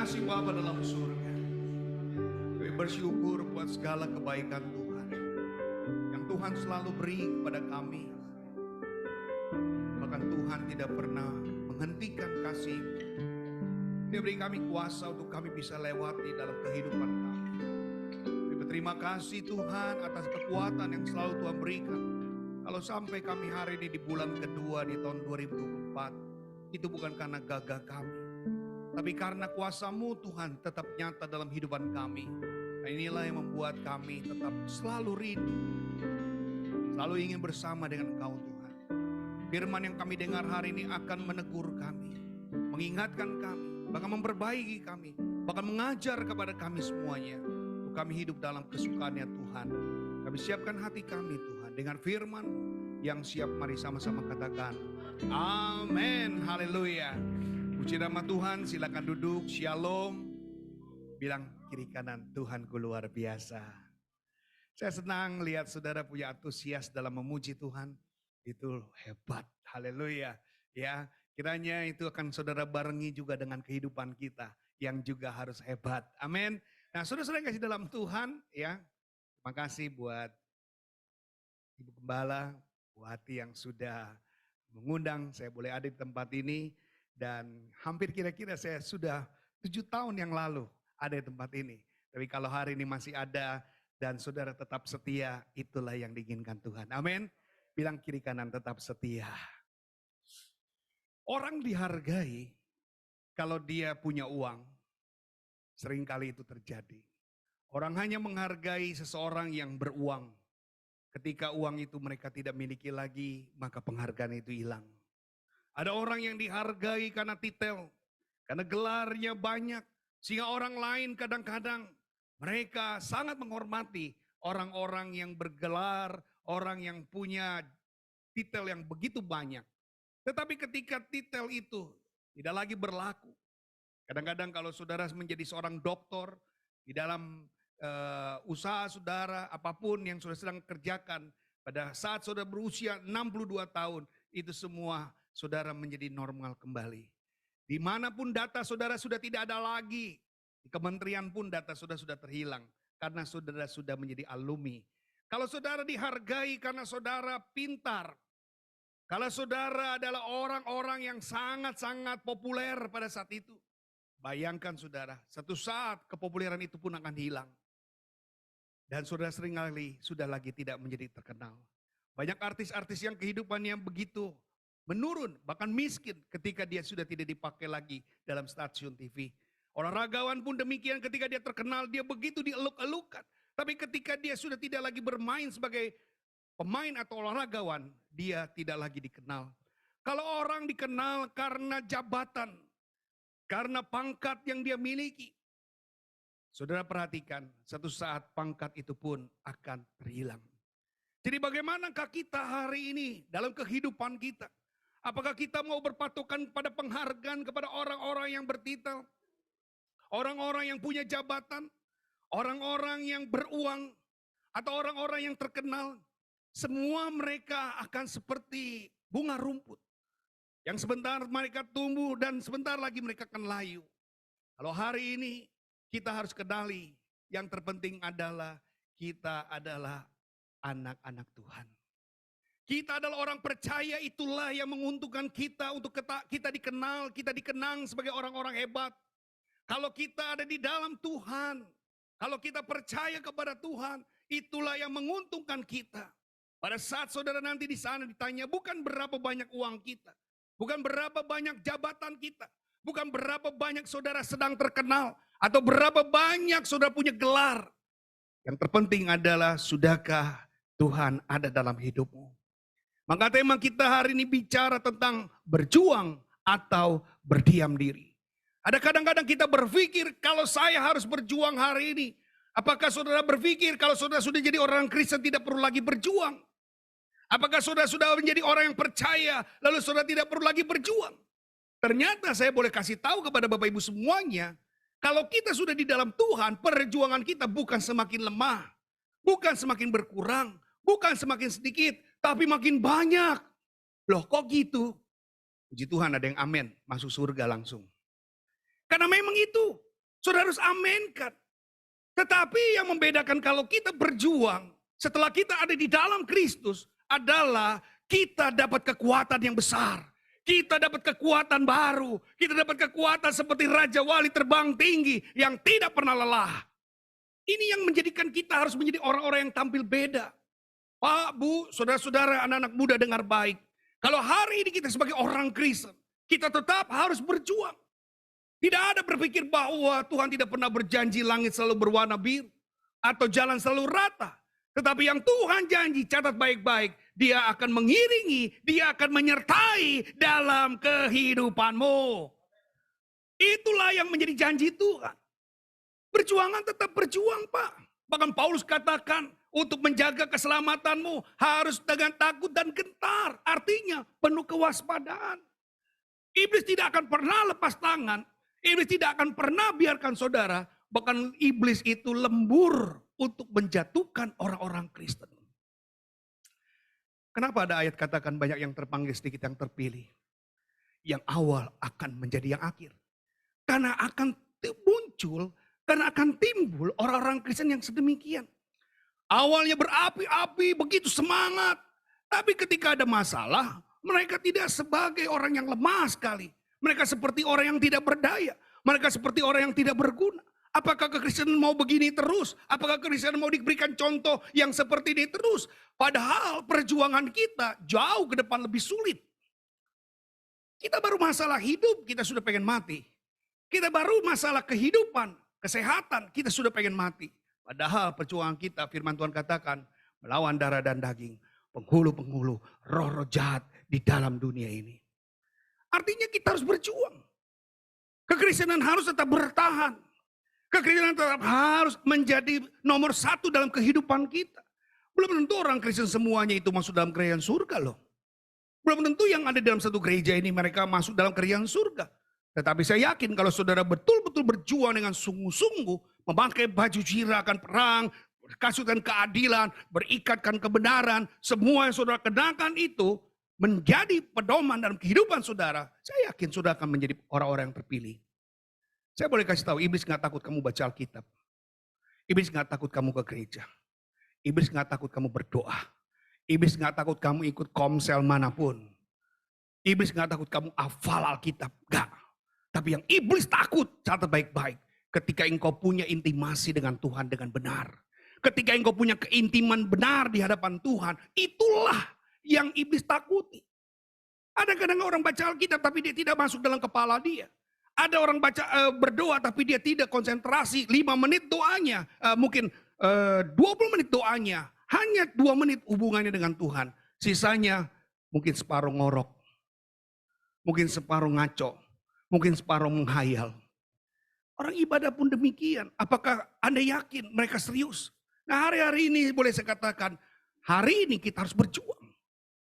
kasih Bapa dalam surga. Kami bersyukur buat segala kebaikan Tuhan yang Tuhan selalu beri kepada kami. Bahkan Tuhan tidak pernah menghentikan kasih. Dia beri kami kuasa untuk kami bisa lewati dalam kehidupan kami. Kami berterima kasih Tuhan atas kekuatan yang selalu Tuhan berikan. Kalau sampai kami hari ini di bulan kedua di tahun 2024, itu bukan karena gagah kami, tapi karena kuasa-Mu Tuhan tetap nyata dalam kehidupan kami. Nah, inilah yang membuat kami tetap selalu rindu, selalu ingin bersama dengan Engkau Tuhan. Firman yang kami dengar hari ini akan menegur kami, mengingatkan kami, bahkan memperbaiki kami, bahkan mengajar kepada kami semuanya. Untuk kami hidup dalam kesukaannya Tuhan. Kami siapkan hati kami Tuhan dengan firman yang siap. Mari sama-sama katakan amin, haleluya. Puji nama Tuhan, silakan duduk, shalom. Bilang kiri kanan, Tuhanku luar biasa. Saya senang lihat saudara punya antusias dalam memuji Tuhan. Itu hebat, haleluya. Ya, kiranya itu akan saudara barengi juga dengan kehidupan kita yang juga harus hebat. Amin. Nah, saudara-saudara yang kasih dalam Tuhan, ya. Terima kasih buat Ibu Gembala, Bu Hati yang sudah mengundang saya boleh ada di tempat ini. Dan hampir kira-kira saya sudah 7 tahun yang lalu ada di tempat ini. Tapi kalau hari ini masih ada dan saudara tetap setia, itulah yang diinginkan Tuhan. Amin. Bilang kiri kanan tetap setia. Orang dihargai kalau dia punya uang. Seringkali itu terjadi. Orang hanya menghargai seseorang yang beruang. Ketika uang itu mereka tidak miliki lagi, maka penghargaan itu hilang. Ada orang yang dihargai karena titel, karena gelarnya banyak. Sehingga orang lain kadang-kadang mereka sangat menghormati orang-orang yang bergelar, orang yang punya titel yang begitu banyak. Tetapi ketika titel itu tidak lagi berlaku. Kadang-kadang kalau saudara menjadi seorang doktor, di dalam usaha saudara, apapun yang saudara sedang kerjakan, pada saat saudara berusia 62 tahun, itu semua saudara menjadi normal kembali. Dimanapun data saudara sudah tidak ada lagi. Di kementerian pun data saudara sudah terhilang. Karena saudara sudah menjadi alumni. Kalau saudara dihargai karena saudara pintar. Kalau saudara adalah orang-orang yang sangat-sangat populer pada saat itu. Bayangkan saudara, satu saat kepopuleran itu pun akan hilang. Dan saudara seringkali sudah lagi tidak menjadi terkenal. Banyak artis-artis yang kehidupannya begitu menurun, bahkan miskin ketika dia sudah tidak dipakai lagi dalam stasiun TV. Olahragawan pun demikian, ketika dia terkenal dia begitu dieluk-elukan. Tapi ketika dia sudah tidak lagi bermain sebagai pemain atau olahragawan, dia tidak lagi dikenal. Kalau orang dikenal karena jabatan, karena pangkat yang dia miliki, saudara perhatikan, satu saat pangkat itu pun akan terhilang. Jadi bagaimanakah kita hari ini dalam kehidupan kita? Apakah kita mau berpatokan pada penghargaan kepada orang-orang yang bertitel? Orang-orang yang punya jabatan? Orang-orang yang beruang? Atau orang-orang yang terkenal? Semua mereka akan seperti bunga rumput. Yang sebentar mereka tumbuh dan sebentar lagi mereka akan layu. Kalau hari ini kita harus kenali, yang terpenting adalah kita adalah anak-anak Tuhan. Kita adalah orang percaya, itulah yang menguntungkan kita untuk kita dikenal, kita dikenang sebagai orang-orang hebat. Kalau kita ada di dalam Tuhan, kalau kita percaya kepada Tuhan, itulah yang menguntungkan kita. Pada saat saudara nanti di sana ditanya, bukan berapa banyak uang kita, bukan berapa banyak jabatan kita, bukan berapa banyak saudara sedang terkenal, atau berapa banyak saudara punya gelar. Yang terpenting adalah, sudahkah Tuhan ada dalam hidupmu? Maka tema kita hari ini bicara tentang berjuang atau berdiam diri. Ada kadang-kadang kita berpikir, kalau saya harus berjuang hari ini. Apakah saudara berpikir kalau saudara sudah jadi orang Kristen tidak perlu lagi berjuang? Apakah saudara sudah menjadi orang yang percaya, lalu saudara tidak perlu lagi berjuang? Ternyata saya boleh kasih tahu kepada Bapak Ibu semuanya, kalau kita sudah di dalam Tuhan, perjuangan kita bukan semakin lemah, bukan semakin berkurang, bukan semakin sedikit, tapi makin banyak. Loh kok gitu? Puji Tuhan ada yang amin, masuk surga langsung. Karena memang itu, Saudara harus amenkan. Tetapi yang membedakan kalau kita berjuang setelah kita ada di dalam Kristus adalah kita dapat kekuatan yang besar. Kita dapat kekuatan baru. Kita dapat kekuatan seperti Raja Wali terbang tinggi yang tidak pernah lelah. Ini yang menjadikan kita harus menjadi orang-orang yang tampil beda. Pak, Bu, saudara-saudara, anak-anak muda dengar baik. Kalau hari ini kita sebagai orang Kristen, kita tetap harus berjuang. Tidak ada berpikir bahwa Tuhan tidak pernah berjanji langit selalu berwarna biru. Atau jalan selalu rata. Tetapi yang Tuhan janji, catat baik-baik. Dia akan mengiringi, dia akan menyertai dalam kehidupanmu. Itulah yang menjadi janji Tuhan. Perjuangan tetap berjuang, Pak. Bahkan Paulus katakan, untuk menjaga keselamatanmu harus dengan takut dan gentar. Artinya penuh kewaspadaan. Iblis tidak akan pernah lepas tangan. Iblis tidak akan pernah biarkan saudara, bahkan iblis itu lembur untuk menjatuhkan orang-orang Kristen. Kenapa ada ayat katakan banyak yang terpanggil, sedikit yang terpilih? Yang awal akan menjadi yang akhir. Karena akan muncul, karena akan timbul orang-orang Kristen yang sedemikian. Awalnya berapi-api, begitu semangat. Tapi ketika ada masalah, mereka tidak sebagai orang yang lemah sekali. Mereka seperti orang yang tidak berdaya. Mereka seperti orang yang tidak berguna. Apakah kekristenan mau begini terus? Apakah kekristenan mau diberikan contoh yang seperti ini terus? Padahal perjuangan kita jauh ke depan lebih sulit. Kita baru masalah hidup, kita sudah pengen mati. Kita baru masalah kehidupan, kesehatan, kita sudah pengen mati. Padahal perjuangan kita, firman Tuhan katakan, melawan darah dan daging. Penghulu-penghulu, roh-roh jahat di dalam dunia ini. Artinya kita harus berjuang. Kekristenan harus tetap bertahan. Kekristenan tetap harus menjadi nomor satu dalam kehidupan kita. Belum tentu orang Kristen semuanya itu masuk dalam kerajaan surga loh. Belum tentu yang ada dalam satu gereja ini mereka masuk dalam kerajaan surga. Tetapi saya yakin kalau saudara betul-betul berjuang dengan sungguh-sungguh, memakai baju jirakan perang, berkasutkan keadilan, berikatkan kebenaran, semua yang saudara kenakan itu menjadi pedoman dalam kehidupan saudara, saya yakin saudara akan menjadi orang-orang yang terpilih. Saya boleh kasih tahu, iblis nggak takut kamu baca Alkitab. Iblis nggak takut kamu ke gereja. Iblis nggak takut kamu berdoa. Iblis nggak takut kamu ikut komsel manapun. Iblis nggak takut kamu hafal Alkitab. Nggak. Tapi yang iblis takut, catat baik-baik. Ketika engkau punya intimasi dengan Tuhan dengan benar. Ketika engkau punya keintiman benar di hadapan Tuhan, itulah yang iblis takuti. Ada kadang orang baca Alkitab tapi dia tidak masuk dalam kepala dia. Ada orang berdoa tapi dia tidak konsentrasi 5 menit doanya. Mungkin 20 menit doanya. Hanya 2 menit hubungannya dengan Tuhan. Sisanya mungkin separuh ngorok. Mungkin separuh ngaco. Mungkin separuh menghayal. Orang ibadah pun demikian. Apakah Anda yakin mereka serius? Nah hari-hari ini boleh saya katakan. Hari ini kita harus berjuang.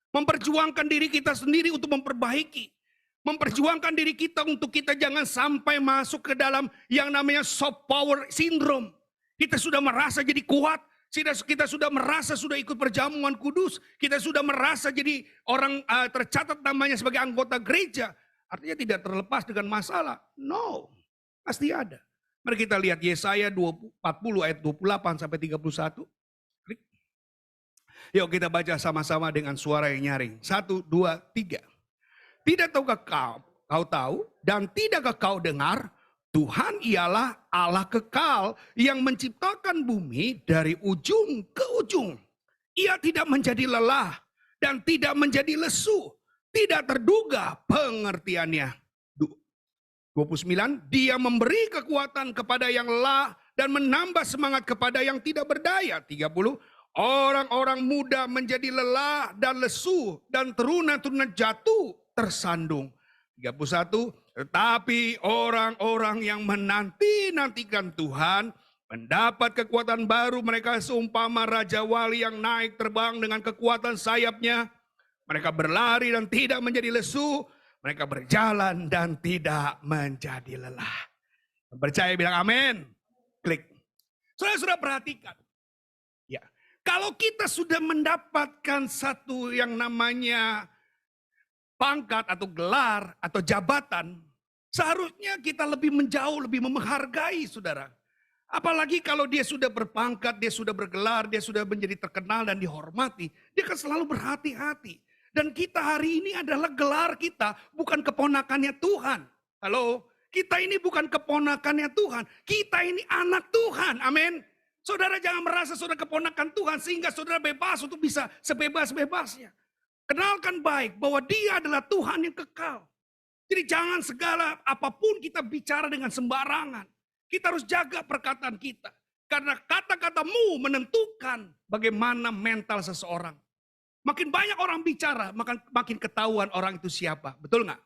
Memperjuangkan diri kita sendiri untuk memperbaiki. Memperjuangkan diri kita untuk kita jangan sampai masuk ke dalam yang namanya soft power syndrome. Kita sudah merasa jadi kuat. Kita sudah merasa sudah ikut perjamuan kudus. Kita sudah merasa jadi orang tercatat namanya sebagai anggota gereja. Artinya tidak terlepas dengan masalah. No, pasti ada. Mari kita lihat Yesaya 40 ayat 28 sampai 31. Klik. Yuk kita baca sama-sama dengan suara yang nyaring. 1, 2, 3. Tidak tahukah kau tahu dan tidakkah kau dengar? Tuhan ialah Allah kekal yang menciptakan bumi dari ujung ke ujung. Ia tidak menjadi lelah dan tidak menjadi lesu. Tidak terduga pengertiannya. 29, dia memberi kekuatan kepada yang lelah dan menambah semangat kepada yang tidak berdaya. 30, orang-orang muda menjadi lelah dan lesu dan teruna-teruna jatuh tersandung. 31, tetapi orang-orang yang menanti-nantikan Tuhan mendapat kekuatan baru. Mereka seumpama Raja Wali yang naik terbang dengan kekuatan sayapnya. Mereka berlari dan tidak menjadi lesu. Mereka berjalan dan tidak menjadi lelah. Percaya bilang amin. Klik. Saudara-saudara perhatikan. Ya, kalau kita sudah mendapatkan satu yang namanya pangkat atau gelar atau jabatan, Seharusnya kita lebih menjauh, lebih menghargai saudara. Apalagi kalau dia sudah berpangkat, dia sudah bergelar, dia sudah menjadi terkenal dan dihormati. Dia akan selalu berhati-hati. Dan kita hari ini adalah gelar kita, bukan keponakannya Tuhan. Halo, kita ini bukan keponakannya Tuhan. Kita ini anak Tuhan, amin. Saudara jangan merasa saudara keponakan Tuhan sehingga saudara bebas untuk bisa sebebas-bebasnya. Kenalkan baik bahwa dia adalah Tuhan yang kekal. Jadi jangan segala apapun kita bicara dengan sembarangan. Kita harus jaga perkataan kita. Karena kata-katamu menentukan bagaimana mental seseorang. Makin banyak orang bicara, makin ketahuan orang itu siapa. Betul nggak?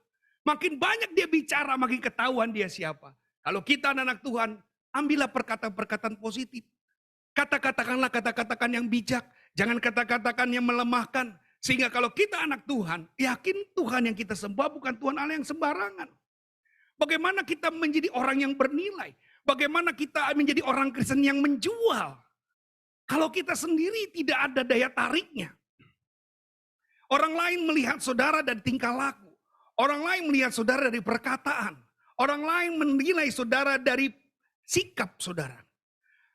Makin banyak dia bicara, makin ketahuan dia siapa. Kalau kita anak Tuhan, ambillah perkataan-perkataan positif. Katakanlah kata-katakan yang bijak. Jangan kata-katakan yang melemahkan. Sehingga kalau kita anak Tuhan, yakin Tuhan yang kita sembah bukan Tuhan Allah yang sembarangan. Bagaimana kita menjadi orang yang bernilai? Bagaimana kita menjadi orang Kristen yang menjual? Kalau kita sendiri tidak ada daya tariknya. Orang lain melihat saudara dari tingkah laku. Orang lain melihat saudara dari perkataan. Orang lain menilai saudara dari sikap saudara.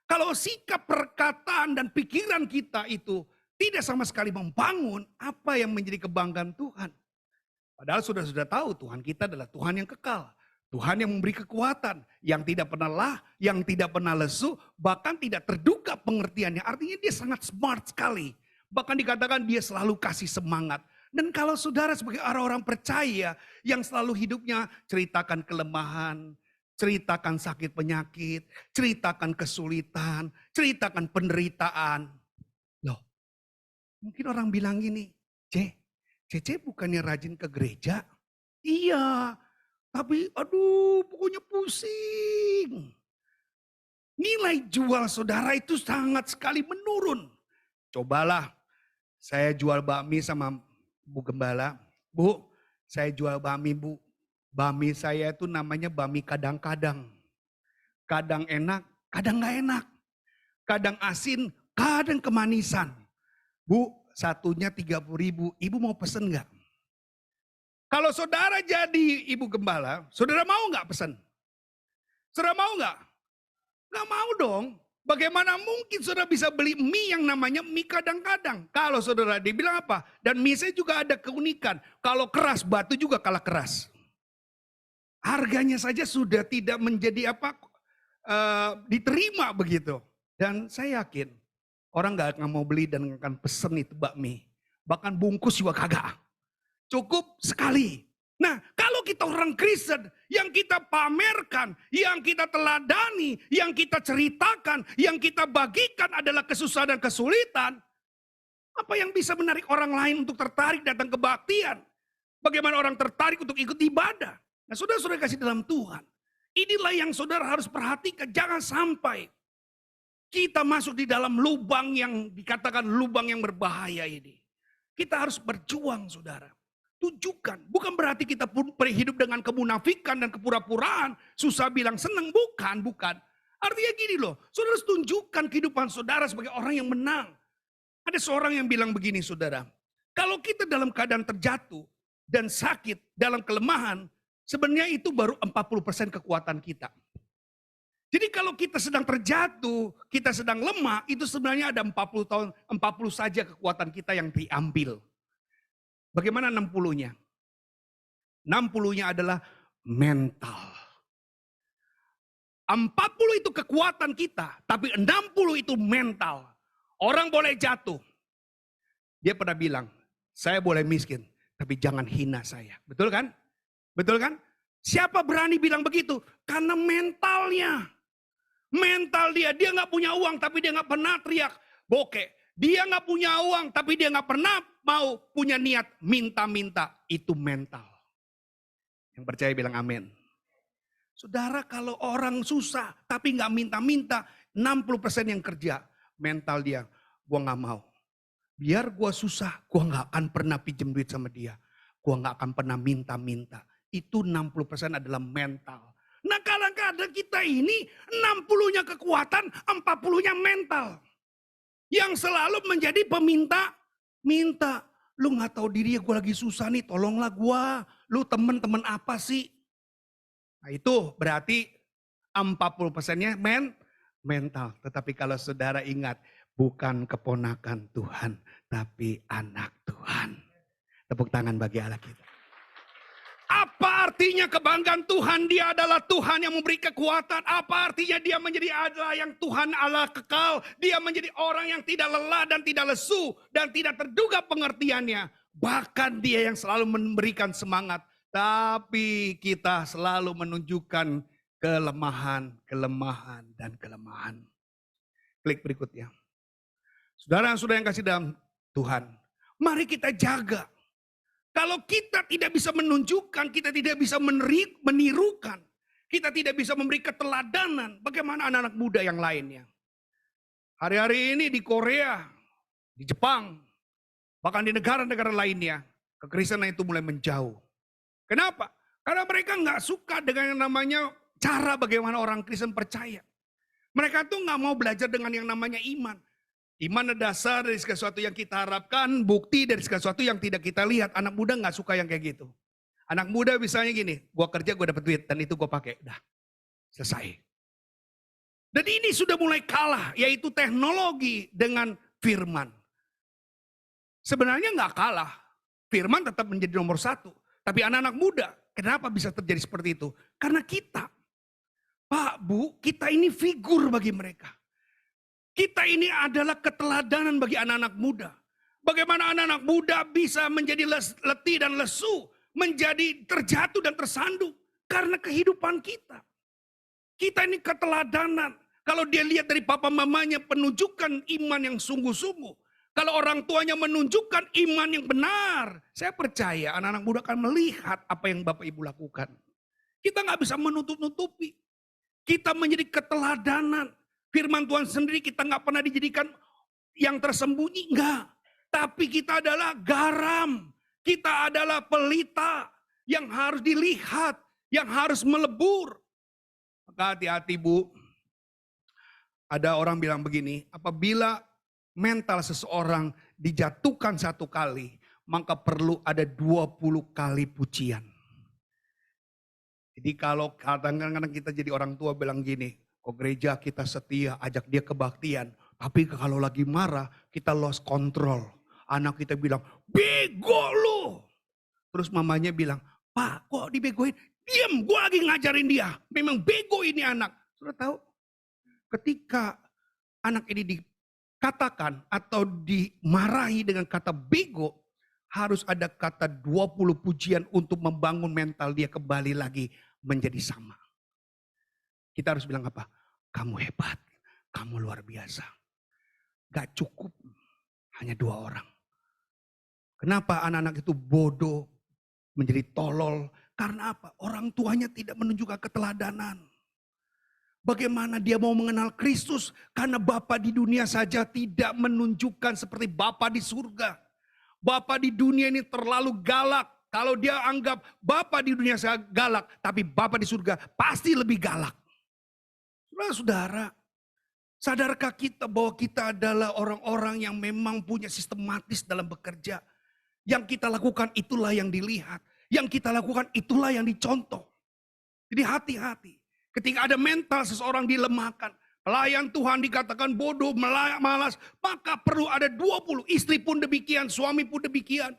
Kalau sikap, perkataan, dan pikiran kita itu tidak sama sekali membangun, apa yang menjadi kebanggaan Tuhan. Padahal sudah tahu Tuhan kita adalah Tuhan yang kekal. Tuhan yang memberi kekuatan, yang tidak pernah lelah, yang tidak pernah lesu, bahkan tidak terduga pengertiannya. Artinya dia sangat smart sekali. Bahkan dikatakan dia selalu kasih semangat. Dan kalau saudara sebagai orang-orang percaya yang selalu hidupnya ceritakan kelemahan, ceritakan sakit penyakit, ceritakan kesulitan, ceritakan penderitaan. Loh, mungkin orang bilang gini, Cece bukannya rajin ke gereja? Iya, tapi aduh pokoknya pusing. Nilai jual saudara itu sangat sekali menurun. Cobalah, saya jual bakmi sama Bu Gembala. Bu, saya jual bakmi Bu. Bakmi saya itu namanya bakmi kadang-kadang. Kadang enak, kadang gak enak. Kadang asin, kadang kemanisan. Bu, satunya 30.000, ibu mau pesen gak? Kalau saudara jadi ibu gembala, saudara mau gak pesen? Saudara mau gak? Gak mau dong. Bagaimana mungkin saudara bisa beli mie yang namanya mie kadang-kadang? Kalau saudara dibilang apa? Dan mie saya juga ada keunikan. Kalau keras, batu juga kalah keras. Harganya saja sudah tidak menjadi diterima begitu. Dan saya yakin orang gak akan mau beli dan akan pesen itu bakmi. Bahkan bungkus juga kagak. Cukup sekali. Nah, kalau kita orang Kristen yang kita pamerkan, yang kita teladani, yang kita ceritakan, yang kita bagikan adalah kesusahan dan kesulitan, apa yang bisa menarik orang lain untuk tertarik datang ke kebaktian? Bagaimana orang tertarik untuk ikut ibadah? Nah, saudara-saudara kasih dalam Tuhan. Inilah yang saudara harus perhatikan. Jangan sampai kita masuk di dalam lubang yang dikatakan lubang yang berbahaya ini. Kita harus berjuang, saudara. Tunjukkan, bukan berarti kita pun hidup dengan kemunafikan dan kepura-puraan, susah bilang senang, bukan. Artinya gini loh, saudara harus tunjukkan kehidupan saudara sebagai orang yang menang. Ada seorang yang bilang begini saudara, kalau kita dalam keadaan terjatuh dan sakit dalam kelemahan, sebenarnya itu baru 40% kekuatan kita. Jadi kalau kita sedang terjatuh, kita sedang lemah, itu sebenarnya ada 40 saja kekuatan kita yang diambil. Bagaimana 60-nya? 60-nya adalah mental. 40 itu kekuatan kita, tapi 60 itu mental. Orang boleh jatuh. Dia pernah bilang, saya boleh miskin, tapi jangan hina saya. Betul kan? Betul kan? Siapa berani bilang begitu? Karena mentalnya. Mental dia gak punya uang, tapi dia gak pernah teriak bokeh. Dia gak punya uang, tapi dia gak pernah mau punya niat minta-minta. Itu mental. Yang percaya bilang amin. Saudara, kalau orang susah tapi gak minta-minta, 60% yang kerja. Mental dia, gua gak mau. Biar gua susah, gua gak akan pernah pinjam duit sama dia. Gua gak akan pernah minta-minta. Itu 60% adalah mental. Nah, kadang-kadang kita ini 60-nya kekuatan, 40-nya mental. Yang selalu menjadi peminta-minta. Lu gak tahu diri ya, gue lagi susah nih, tolonglah gue. Lu temen-temen apa sih? Nah, itu berarti 40%-nya mental. Tetapi kalau saudara ingat, bukan keponakan Tuhan, tapi anak Tuhan. Tepuk tangan bagi Allah kita. Apa artinya kebanggaan Tuhan? Dia adalah Tuhan yang memberi kekuatan. Apa artinya dia menjadi Allah yang Tuhan Allah kekal? Dia menjadi orang yang tidak lelah dan tidak lesu dan tidak terduga pengertiannya. Bahkan dia yang selalu memberikan semangat. Tapi kita selalu menunjukkan kelemahan, dan kelemahan. Klik berikutnya. Saudara-saudara yang kasih dalam Tuhan, mari kita jaga. Kalau kita tidak bisa menunjukkan, kita tidak bisa menirukan, kita tidak bisa memberi keteladanan, bagaimana anak-anak muda yang lainnya? Hari-hari ini di Korea, di Jepang, bahkan di negara-negara lainnya, kekristenan itu mulai menjauh. Kenapa? Karena mereka nggak suka dengan yang namanya cara bagaimana orang Kristen percaya. Mereka tuh nggak mau belajar dengan yang namanya iman. Iman adalah dasar dari segala sesuatu yang kita harapkan, bukti dari segala sesuatu yang tidak kita lihat. Anak muda nggak suka yang kayak gitu. Anak muda misalnya gini, gue kerja gue dapat duit dan itu gue pakai, udah selesai. Dan ini sudah mulai kalah, yaitu teknologi dengan firman. Sebenarnya nggak kalah, firman tetap menjadi nomor satu. Tapi anak-anak muda, kenapa bisa terjadi seperti itu? Karena kita, Pak, Bu, kita ini figur bagi mereka. Kita ini adalah keteladanan bagi anak-anak muda. Bagaimana anak-anak muda bisa menjadi letih dan lesu, menjadi terjatuh dan tersandung karena kehidupan kita. Kita ini keteladanan. Kalau dia lihat dari papa mamanya penunjukan iman yang sungguh-sungguh. Kalau orang tuanya menunjukkan iman yang benar, saya percaya anak-anak muda akan melihat apa yang Bapak Ibu lakukan. Kita nggak bisa menutup-nutupi. Kita menjadi keteladanan. Firman Tuhan sendiri kita nggak pernah dijadikan yang tersembunyi, enggak. Tapi kita adalah garam, kita adalah pelita yang harus dilihat, yang harus melebur. Maka hati-hati Bu, ada orang bilang begini, apabila mental seseorang dijatuhkan satu kali, maka perlu ada 20 kali pujian. Jadi kalau kadang-kadang kita jadi orang tua bilang gini, kok gereja kita setia, ajak dia kebaktian. Tapi kalau lagi marah, kita lost control. Anak kita bilang, bego lu. Terus mamanya bilang, Pak kok dibegoin? Diam, gue lagi ngajarin dia. Memang bego ini anak. Sudah tahu? Ketika anak ini dikatakan atau dimarahi dengan kata bego, harus ada kata 20 pujian untuk membangun mental dia kembali lagi menjadi sama. Kita harus bilang apa? Kamu hebat, kamu luar biasa. Gak cukup hanya 2 orang. Kenapa anak-anak itu bodoh, menjadi tolol? Karena apa? Orang tuanya tidak menunjukkan keteladanan. Bagaimana dia mau mengenal Kristus? Karena Bapa di dunia saja tidak menunjukkan seperti Bapa di surga. Bapa di dunia ini terlalu galak. Kalau dia anggap Bapa di dunia saya galak, tapi Bapa di surga pasti lebih galak. Saudara, sadarkah kita bahwa kita adalah orang-orang yang memang punya sistematis dalam bekerja? Yang kita lakukan itulah yang dilihat. Yang kita lakukan itulah yang dicontoh. Jadi hati-hati. Ketika ada mental seseorang dilemahkan, pelayan Tuhan dikatakan bodoh, malas, maka perlu ada 20. Istri pun demikian, suami pun demikian.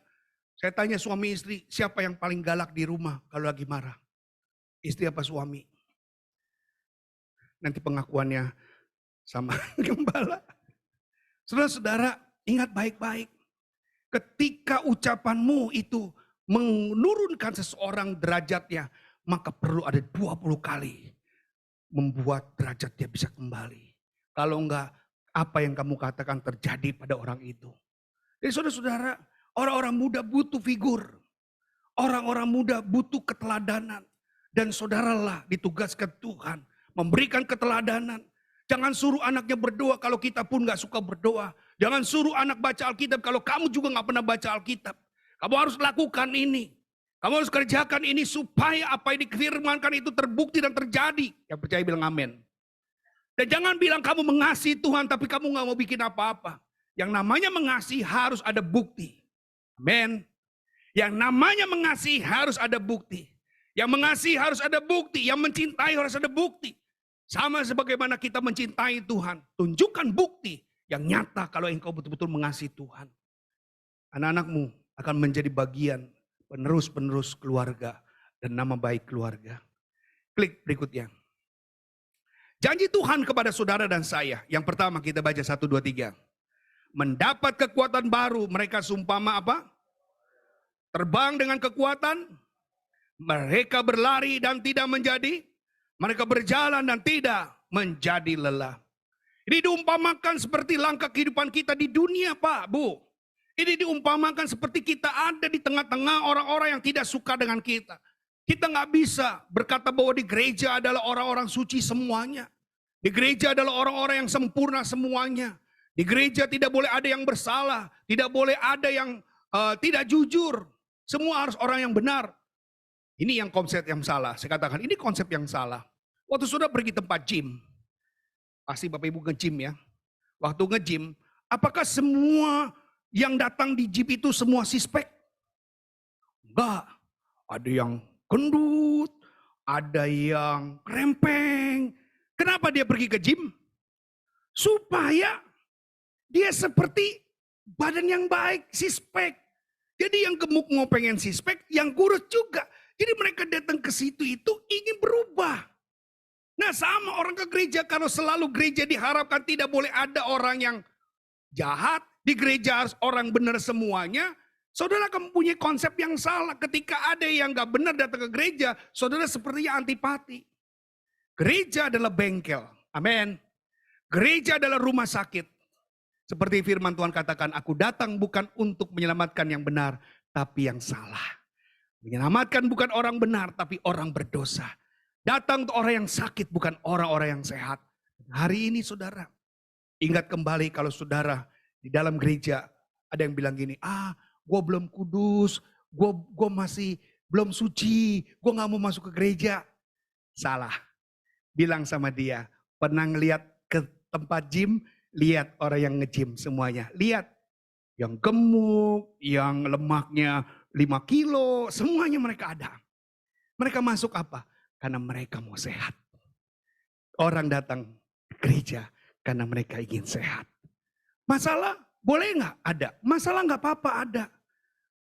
Saya tanya suami istri, siapa yang paling galak di rumah kalau lagi marah? Istri apa suami? Nanti pengakuannya sama gembala. Saudara-saudara, ingat baik-baik. Ketika ucapanmu itu menurunkan seseorang derajatnya, maka perlu ada 20 kali membuat derajat dia bisa kembali. Kalau enggak, apa yang kamu katakan terjadi pada orang itu. Jadi saudara-saudara, orang-orang muda butuh figur. Orang-orang muda butuh keteladanan. Dan saudaralah ditugaskan Tuhan memberikan keteladanan. Jangan suruh anaknya berdoa kalau kita pun gak suka berdoa. Jangan suruh anak baca Alkitab kalau kamu juga gak pernah baca Alkitab. Kamu harus lakukan ini. Kamu harus kerjakan ini supaya apa yang difirmankan itu terbukti dan terjadi. Yang percaya bilang amin. Dan jangan bilang kamu mengasihi Tuhan tapi kamu gak mau bikin apa-apa. Yang namanya mengasihi harus ada bukti. Amin. Yang namanya mengasihi harus ada bukti. Yang mengasihi harus ada bukti, yang mencintai harus ada bukti. Sama sebagaimana kita mencintai Tuhan, tunjukkan bukti yang nyata kalau engkau betul-betul mengasihi Tuhan. Anak-anakmu akan menjadi bagian penerus-penerus keluarga dan nama baik keluarga. Klik berikutnya. Janji Tuhan kepada saudara dan saya. Yang pertama kita baca 1, 2, 3. Mendapat kekuatan baru, mereka seumpama apa? Terbang dengan kekuatan, mereka berlari dan tidak menjadi, mereka berjalan dan tidak menjadi lelah. Ini diumpamakan seperti langkah kehidupan kita di dunia, Pak, Bu. Ini diumpamakan seperti kita ada di tengah-tengah orang-orang yang tidak suka dengan kita. Kita nggak bisa berkata bahwa di gereja adalah orang-orang suci semuanya. Di gereja adalah orang-orang yang sempurna semuanya. Di gereja tidak boleh ada yang bersalah. Tidak boleh ada yang tidak jujur. Semua harus orang yang benar. Ini yang konsep yang salah. Saya katakan ini konsep yang salah. Waktu sudah pergi tempat gym. Pasti Bapak Ibu nge-gym ya. Waktu nge-gym, apakah semua yang datang di gym itu semua sispek? Enggak. Ada yang gendut, ada yang krempeng. Kenapa dia pergi ke gym? Supaya dia seperti badan yang baik, sispek. Jadi yang gemuk mau pengen sispek, yang kurus juga. Jadi mereka datang ke situ itu ingin berubah. Nah sama orang ke gereja, kalau selalu gereja diharapkan tidak boleh ada orang yang jahat. Di gereja harus orang benar semuanya. Saudara akan mempunyai konsep yang salah. Ketika ada yang gak benar datang ke gereja, saudara sepertinya antipati. Gereja adalah bengkel. Amin. Gereja adalah rumah sakit. Seperti firman Tuhan katakan, aku datang bukan untuk menyelamatkan yang benar, tapi yang salah. Menyelamatkan bukan orang benar, tapi orang berdosa. Datang untuk orang yang sakit, bukan orang-orang yang sehat. Hari ini saudara, ingat kembali kalau saudara di dalam gereja ada yang bilang gini, gue belum kudus, gue masih belum suci, gue gak mau masuk ke gereja. Salah. Bilang sama dia, pernah ngeliat ke tempat gym, lihat orang yang nge-gym semuanya. Lihat, yang gemuk, yang lemaknya 5 kilo, semuanya mereka ada. Mereka masuk apa? Karena mereka mau sehat. Orang datang ke gereja karena mereka ingin sehat. Masalah boleh nggak? Ada. Masalah nggak apa-apa ada.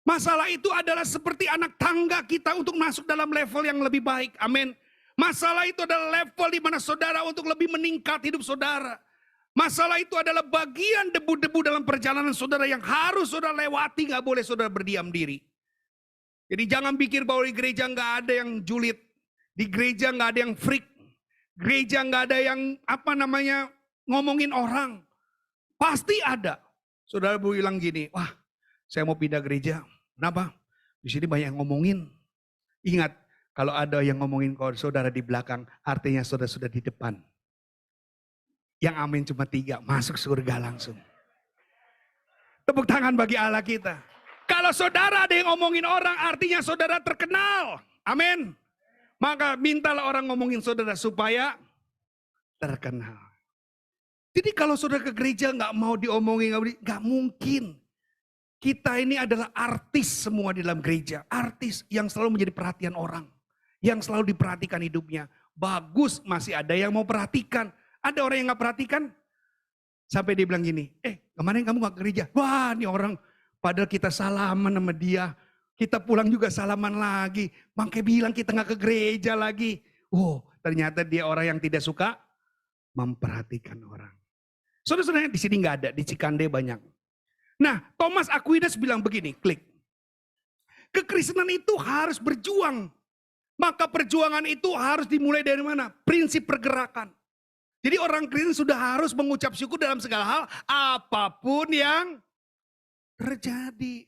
Masalah itu adalah seperti anak tangga kita untuk masuk dalam level yang lebih baik. Amin. Masalah itu adalah level di mana saudara untuk lebih meningkat hidup saudara. Masalah itu adalah bagian debu-debu dalam perjalanan saudara yang harus saudara lewati. Nggak boleh saudara berdiam diri. Jadi jangan pikir bahwa di gereja nggak ada yang julid. Di gereja nggak ada yang freak. Gereja nggak ada yang ngomongin orang. Pasti ada. Saudara bilang gini, wah saya mau pindah gereja. Kenapa? Di sini banyak yang ngomongin. Ingat, kalau ada yang ngomongin kalau saudara di belakang, artinya saudara sudah di depan. Yang amin cuma 3, masuk surga langsung. Tepuk tangan bagi Allah kita. Kalau saudara ada yang ngomongin orang, artinya saudara terkenal. Amin. Maka mintalah orang ngomongin saudara supaya terkenal. Jadi kalau saudara ke gereja nggak mau diomongin, nggak mungkin. Kita ini adalah artis semua di dalam gereja. Artis yang selalu menjadi perhatian orang. Yang selalu diperhatikan hidupnya. Bagus, masih ada yang mau perhatikan. Ada orang yang nggak perhatikan. Sampai dia bilang gini, kemarin kamu nggak ke gereja. Wah ini orang, padahal kita salaman sama dia. Kita pulang juga salaman lagi. Makanya bilang kita nggak ke gereja lagi. Oh, ternyata dia orang yang tidak suka memperhatikan orang. Saudara-saudara di sini nggak ada, di Cikande banyak. Nah, Thomas Aquinas bilang begini, klik. Kekristenan itu harus berjuang. Maka perjuangan itu harus dimulai dari mana? Prinsip pergerakan. Jadi orang Kristen sudah harus mengucap syukur dalam segala hal, apapun yang terjadi.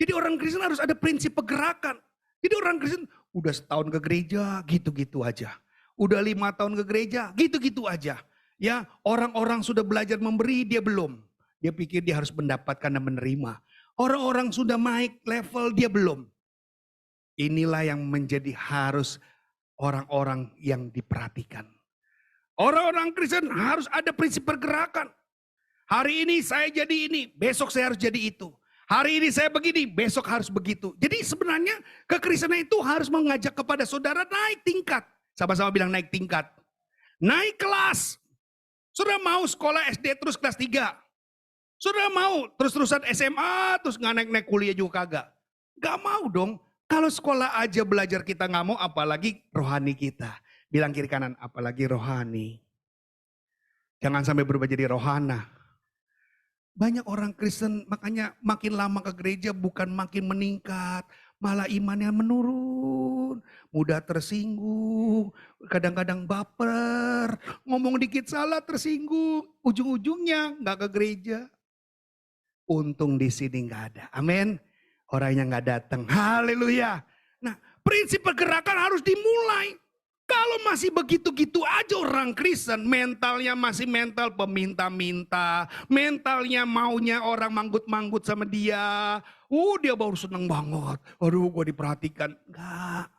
Jadi orang Kristen harus ada prinsip pergerakan. Jadi orang Kristen udah setahun ke gereja, gitu-gitu aja. Udah 5 tahun ke gereja, gitu-gitu aja. Ya, orang-orang sudah belajar memberi, dia belum. Dia pikir dia harus mendapatkan dan menerima. Orang-orang sudah naik level, dia belum. Inilah yang menjadi harus orang-orang yang diperhatikan. Orang-orang Kristen harus ada prinsip pergerakan. Hari ini saya jadi ini, besok saya harus jadi itu. Hari ini saya begini, besok harus begitu. Jadi sebenarnya kekristenan itu harus mengajak kepada saudara naik tingkat. Sama-sama bilang naik tingkat. Naik kelas. Saudara mau sekolah SD terus kelas 3. Saudara mau terus-terusan SMA terus nggak naik-naik kuliah juga kagak. Gak mau dong. Kalau sekolah aja belajar kita nggak mau, apalagi rohani kita. Bilang kiri kanan, apalagi rohani. Jangan sampai berubah jadi rohana. Banyak orang Kristen makanya makin lama ke gereja bukan makin meningkat, malah imannya menurun, mudah tersinggung, kadang-kadang baper, ngomong dikit salah tersinggung, ujung-ujungnya nggak ke gereja. Untung di sini nggak ada, amin. Orangnya nggak datang, haleluya. Nah, prinsip pergerakan harus dimulai. Kalau masih begitu-gitu aja orang Kristen, mentalnya masih mental peminta-minta, mentalnya maunya orang manggut-manggut sama dia. Dia baru seneng banget, aduh gue diperhatikan. Enggak.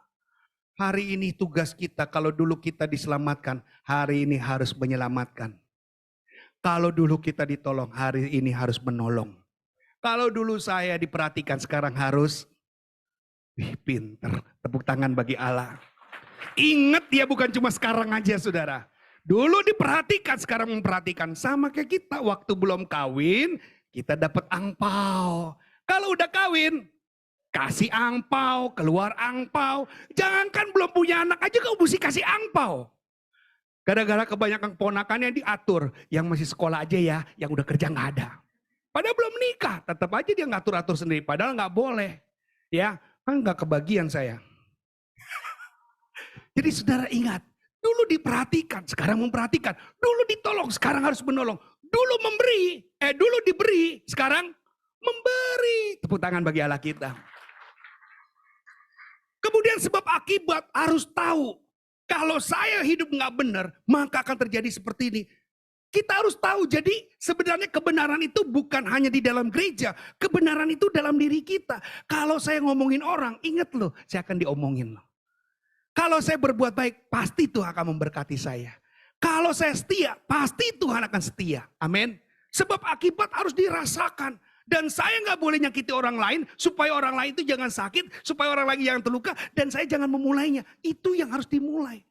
Hari ini tugas kita, kalau dulu kita diselamatkan, hari ini harus menyelamatkan. Kalau dulu kita ditolong, hari ini harus menolong. Kalau dulu saya diperhatikan, sekarang harus, pinter, tepuk tangan bagi Allah. Ingat ya, bukan cuma sekarang aja saudara. Dulu diperhatikan, sekarang memperhatikan. Sama kayak kita, waktu belum kawin, kita dapat angpau. Kalau udah kawin, kasih angpau, keluar angpau. Jangankan belum punya anak aja kau mesti kasih angpau. Gara-gara kebanyakan ponakannya diatur. Yang masih sekolah aja ya, yang udah kerja nggak ada. Padahal belum nikah, tetap aja dia ngatur-atur sendiri. Padahal nggak boleh. Ya, kan nggak kebagian saya. Jadi saudara ingat, dulu diperhatikan, sekarang memperhatikan. Dulu ditolong, sekarang harus menolong. Dulu dulu diberi, sekarang memberi. Tepuk tangan bagi Allah kita. Kemudian sebab akibat harus tahu. Kalau saya hidup nggak benar, maka akan terjadi seperti ini. Kita harus tahu, jadi sebenarnya kebenaran itu bukan hanya di dalam gereja. Kebenaran itu dalam diri kita. Kalau saya ngomongin orang, ingat loh, saya akan diomongin loh. Kalau saya berbuat baik, pasti Tuhan akan memberkati saya. Kalau saya setia, pasti Tuhan akan setia. Amin. Sebab akibat harus dirasakan. Dan saya nggak boleh nyakiti orang lain, supaya orang lain itu jangan sakit, supaya orang lain jangan terluka, dan saya jangan memulainya. Itu yang harus dimulai.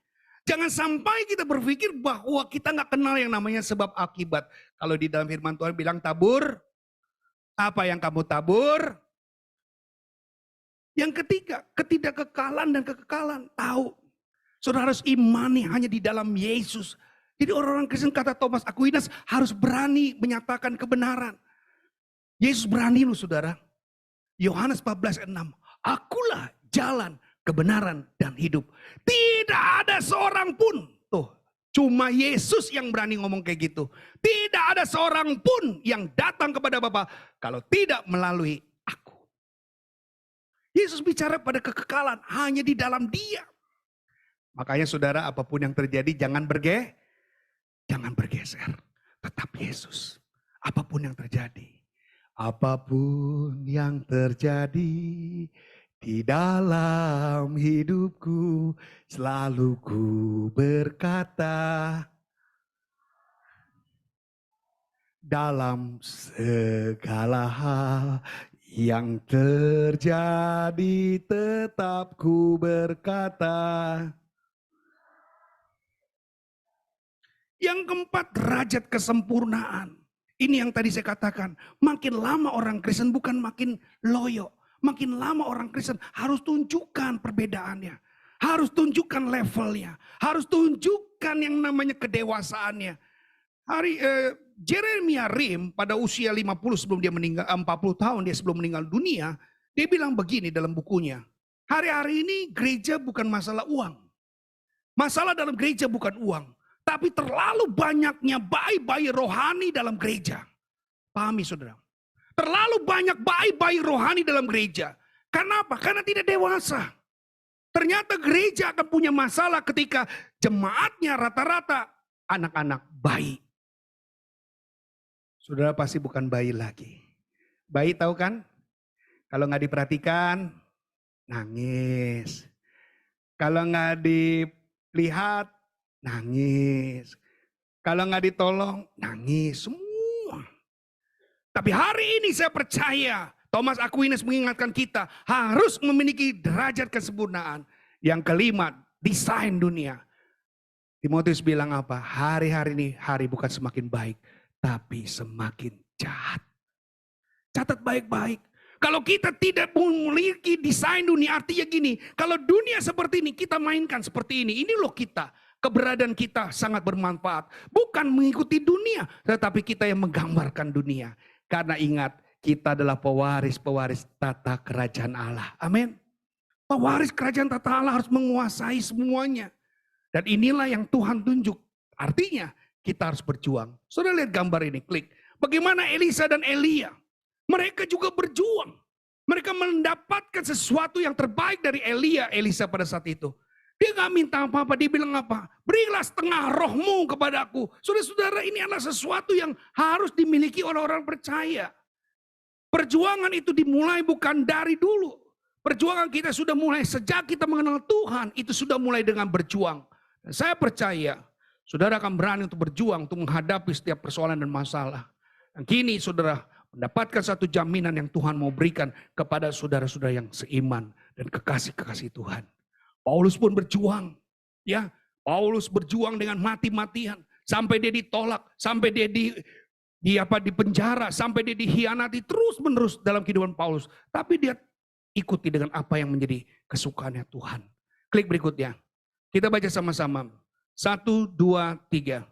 Jangan sampai kita berpikir bahwa kita nggak kenal yang namanya sebab akibat. Kalau di dalam firman Tuhan bilang tabur, apa yang kamu tabur? Yang ketiga, ketidakkekalan dan kekekalan. Tahu, saudara harus imani hanya di dalam Yesus. Jadi orang-orang Kristen, kata Thomas Aquinas, harus berani menyatakan kebenaran. Yesus berani loh saudara. Yohanes 14:6. Akulah jalan, kebenaran, dan hidup. Tidak ada seorang pun. Tuh, cuma Yesus yang berani ngomong kayak gitu. Tidak ada seorang pun yang datang kepada Bapa kalau tidak melalui aku. Yesus bicara pada kekekalan hanya di dalam Dia. Makanya saudara, apapun yang terjadi jangan bergeser. Tetap Yesus. Apapun yang terjadi. Apapun yang terjadi di dalam hidupku, selalu ku berkata, dalam segala hal yang terjadi tetap ku berkata. Yang keempat, derajat kesempurnaan. Ini yang tadi saya katakan, makin lama orang Kristen bukan makin loyo. Makin lama orang Kristen harus tunjukkan perbedaannya. Harus tunjukkan levelnya. Harus tunjukkan yang namanya kedewasaannya. Jeremia Rim pada usia 50 sebelum dia meninggal, 40 tahun dia sebelum meninggal dunia, dia bilang begini dalam bukunya. Hari-hari ini gereja bukan masalah uang. Masalah dalam gereja bukan uang. Tapi terlalu banyaknya bayi-bayi rohani dalam gereja. Pahami saudara? Terlalu banyak bayi-bayi rohani dalam gereja. Kenapa? Karena tidak dewasa. Ternyata gereja akan punya masalah ketika jemaatnya rata-rata anak-anak bayi. Saudara pasti bukan bayi lagi. Bayi tahu kan? Kalau nggak diperhatikan, nangis. Kalau nggak dilihat, nangis. Kalau nggak ditolong, nangis semua. Tapi hari ini saya percaya Thomas Aquinas mengingatkan kita harus memiliki derajat kesempurnaan. Yang kelima, desain dunia. Timotius bilang apa? Hari-hari ini hari bukan semakin baik, tapi semakin jahat. Catat baik-baik. Kalau kita tidak memiliki desain dunia, artinya gini, kalau dunia seperti ini, kita mainkan seperti ini. Ini loh kita, keberadaan kita sangat bermanfaat. Bukan mengikuti dunia, tetapi kita yang menggambarkan dunia. Karena ingat, kita adalah pewaris-pewaris tata kerajaan Allah. Amin. Pewaris kerajaan tata Allah harus menguasai semuanya. Dan inilah yang Tuhan tunjuk. Artinya, kita harus berjuang. Saudara lihat gambar ini, klik. Bagaimana Elisa dan Elia. Mereka juga berjuang. Mereka mendapatkan sesuatu yang terbaik dari Elisa pada saat itu. Dia gak minta apa-apa, dia bilang apa? Berilah setengah rohmu kepadaku. Saudara-saudara, ini adalah sesuatu yang harus dimiliki oleh orang percaya. Perjuangan itu dimulai bukan dari dulu. Perjuangan kita sudah mulai sejak kita mengenal Tuhan, itu sudah mulai dengan berjuang. Dan saya percaya, saudara akan berani untuk berjuang, untuk menghadapi setiap persoalan dan masalah. Dan kini saudara mendapatkan satu jaminan yang Tuhan mau berikan kepada saudara-saudara yang seiman dan kekasih-kekasih Tuhan. Paulus pun berjuang, ya. Paulus berjuang dengan mati-matian sampai dia ditolak, sampai dia di penjara, sampai dia dihianati terus-menerus dalam kehidupan Paulus. Tapi dia ikuti dengan apa yang menjadi kesukaannya Tuhan. Klik berikutnya. Kita baca sama-sama. 1, 2, 3.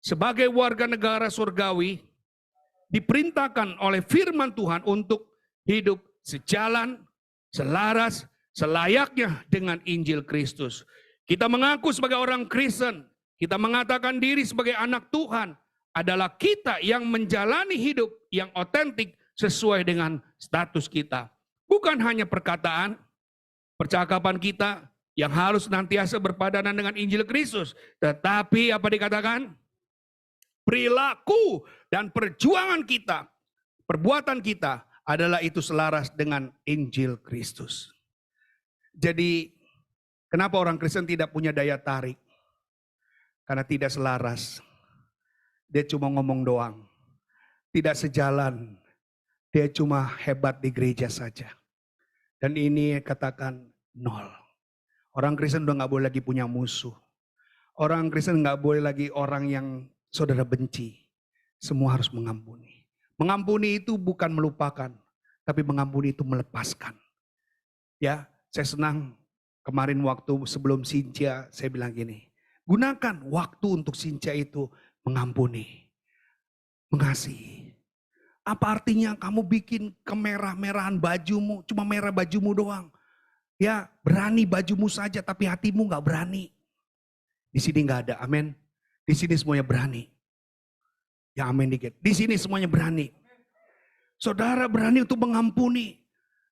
Sebagai warga negara surgawi, diperintahkan oleh firman Tuhan untuk hidup sejalan, selaras, selayaknya dengan Injil Kristus. Kita mengaku sebagai orang Kristen, kita mengatakan diri sebagai anak Tuhan, adalah kita yang menjalani hidup yang otentik sesuai dengan status kita. Bukan hanya perkataan, percakapan kita yang harus senantiasa berpadanan dengan Injil Kristus. Tetapi apa dikatakan? Perilaku dan perjuangan kita, perbuatan kita adalah itu selaras dengan Injil Kristus. Jadi kenapa orang Kristen tidak punya daya tarik? Karena tidak selaras. Dia cuma ngomong doang. Tidak sejalan. Dia cuma hebat di gereja saja. Dan ini katakan nol. Orang Kristen udah gak boleh lagi punya musuh. Orang Kristen gak boleh lagi orang yang saudara benci. Semua harus mengampuni. Mengampuni itu bukan melupakan. Tapi mengampuni itu melepaskan. Ya, saya senang kemarin waktu sebelum Sinja saya bilang gini. Gunakan waktu untuk Sinja itu mengampuni. Mengasihi. Apa artinya kamu bikin kemerah-merahan bajumu. Cuma merah bajumu doang. Ya, berani bajumu saja tapi hatimu gak berani. Di sini gak ada, amin. Di sini semuanya berani. Ya amin dikit. Di sini semuanya berani. Saudara berani untuk mengampuni.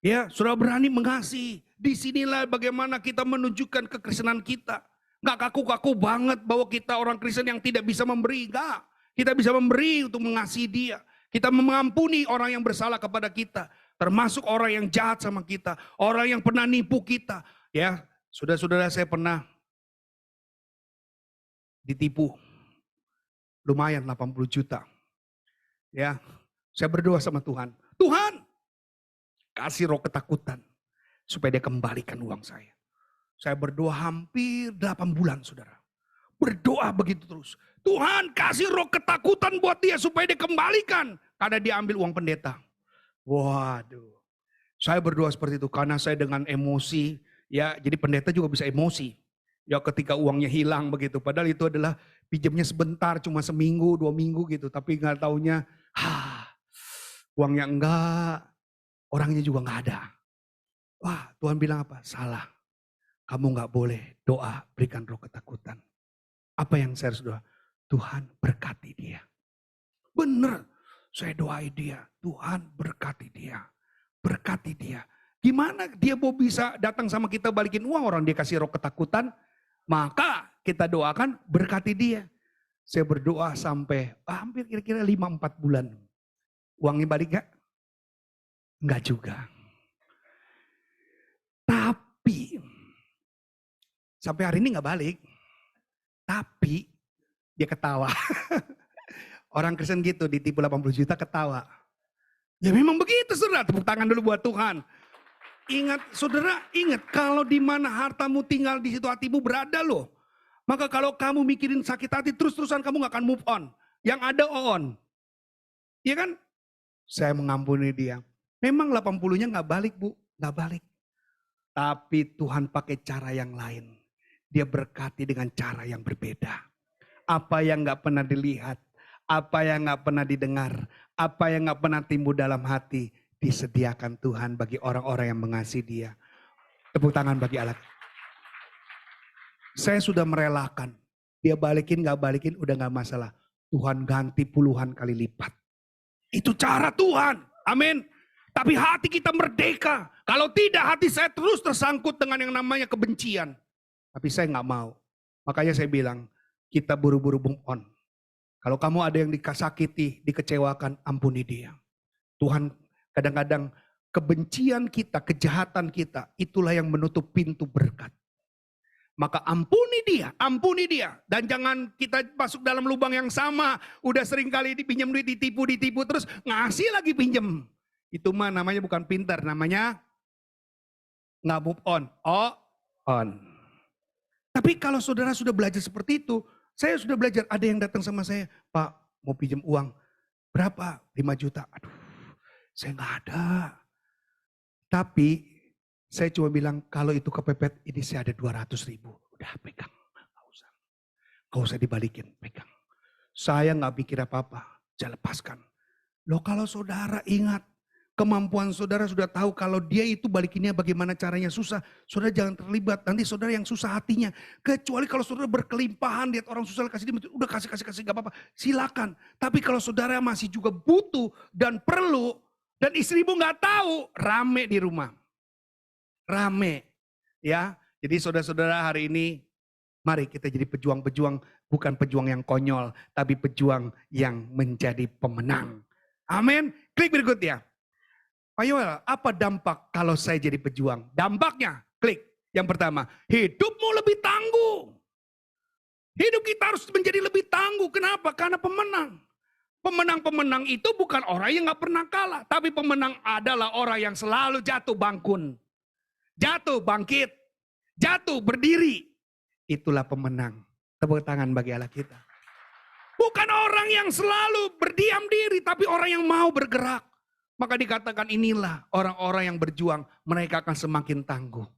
Ya, saudara berani mengasihi. Disinilah bagaimana kita menunjukkan kekristenan kita. Gak kaku-kaku banget bahwa kita orang Kristen yang tidak bisa memberi. Enggak. Kita bisa memberi untuk mengasihi dia. Kita mengampuni orang yang bersalah kepada kita. Termasuk orang yang jahat sama kita. Orang yang pernah nipu kita. Ya, saudara-saudara saya pernah ditipu. Lumayan 80 juta. Ya, saya berdoa sama Tuhan. Tuhan, kasih roh ketakutan. Supaya dia kembalikan uang saya. Saya berdoa hampir 8 bulan saudara. Berdoa begitu terus. Tuhan kasih roh ketakutan buat dia supaya dia kembalikan. Karena dia ambil uang pendeta. Waduh. Saya berdoa seperti itu karena saya dengan emosi. Ya, jadi pendeta juga bisa emosi. Ya ketika uangnya hilang begitu. Padahal itu adalah pinjamnya sebentar, cuma seminggu, 2 minggu gitu. Tapi nggak taunya, uangnya enggak, orangnya juga nggak ada. Wah, Tuhan bilang apa? Salah. Kamu nggak boleh doa berikan roh ketakutan. Apa yang saya harus doa? Tuhan berkati dia. Bener, saya doai dia. Tuhan berkati dia. Berkati dia. Gimana dia mau bisa datang sama kita balikin uang orang dia kasih roh ketakutan? Maka kita doakan berkati dia. Saya berdoa sampai hampir kira-kira 5-4 bulan. Uangnya balik gak? Enggak juga. Tapi sampai hari ini gak balik. Tapi dia ketawa. Orang Kristen gitu ditipu 80 juta ketawa. Ya memang begitu saudara, tepuk tangan dulu buat Tuhan. Ingat saudara, ingat kalau di mana hartamu tinggal di situ hatimu berada loh. Maka kalau kamu mikirin sakit hati terus-terusan kamu gak akan move on. Yang ada on. Iya kan? Saya mengampuni dia. Memang 80-nya gak balik bu, gak balik. Tapi Tuhan pakai cara yang lain. Dia berkati dengan cara yang berbeda. Apa yang gak pernah dilihat, apa yang gak pernah didengar, apa yang gak pernah timbul dalam hati, disediakan Tuhan bagi orang-orang yang mengasihi dia. Tepuk tangan bagi Allah. Saya sudah merelakan. Dia balikin gak balikin udah gak masalah. Tuhan ganti puluhan kali lipat. Itu cara Tuhan. Amin. Tapi hati kita merdeka. Kalau tidak hati saya terus tersangkut dengan yang namanya kebencian. Tapi saya gak mau. Makanya saya bilang kita buru-buru move on. Kalau kamu ada yang dikasakiti, dikecewakan, ampuni dia. Tuhan kadang-kadang kebencian kita, kejahatan kita, itulah yang menutup pintu berkat. Maka ampuni dia. Dan jangan kita masuk dalam lubang yang sama. Udah sering kali dipinjam duit, ditipu, terus ngasih lagi pinjam. Itu mah namanya bukan pintar, namanya nggak move on. On. Tapi kalau saudara sudah belajar seperti itu, saya sudah belajar, ada yang datang sama saya, Pak mau pinjam uang, berapa? 5 juta. Aduh, saya nggak ada. Tapi saya cuma bilang, kalau itu kepepet, ini saya ada 200.000. Udah pegang, gak usah dibalikin, pegang. Saya gak pikir apa-apa, saya lepaskan. Loh kalau saudara ingat, kemampuan saudara sudah tahu kalau dia itu balikinnya bagaimana caranya susah. Saudara jangan terlibat, nanti saudara yang susah hatinya. Kecuali kalau saudara berkelimpahan, lihat orang susah, kasih dia, udah kasih, gak apa-apa, silakan. Tapi kalau saudara masih juga butuh dan perlu, dan istrimu gak tahu, rame di rumah. Rame, ya. Jadi saudara-saudara hari ini, mari kita jadi pejuang-pejuang, bukan pejuang yang konyol, tapi pejuang yang menjadi pemenang. Amin. Klik berikutnya. Pak Yoel, apa dampak kalau saya jadi pejuang? Dampaknya, klik. Yang pertama, hidupmu lebih tangguh. Hidup kita harus menjadi lebih tangguh. Kenapa? Karena pemenang. Pemenang-pemenang itu bukan orang yang gak pernah kalah, tapi pemenang adalah orang yang selalu jatuh bangkun. Jatuh bangkit, jatuh berdiri. Itulah pemenang. Tepuk tangan bagi Allah kita. Bukan orang yang selalu berdiam diri, tapi orang yang mau bergerak. Maka dikatakan inilah orang-orang yang berjuang, mereka akan semakin tangguh.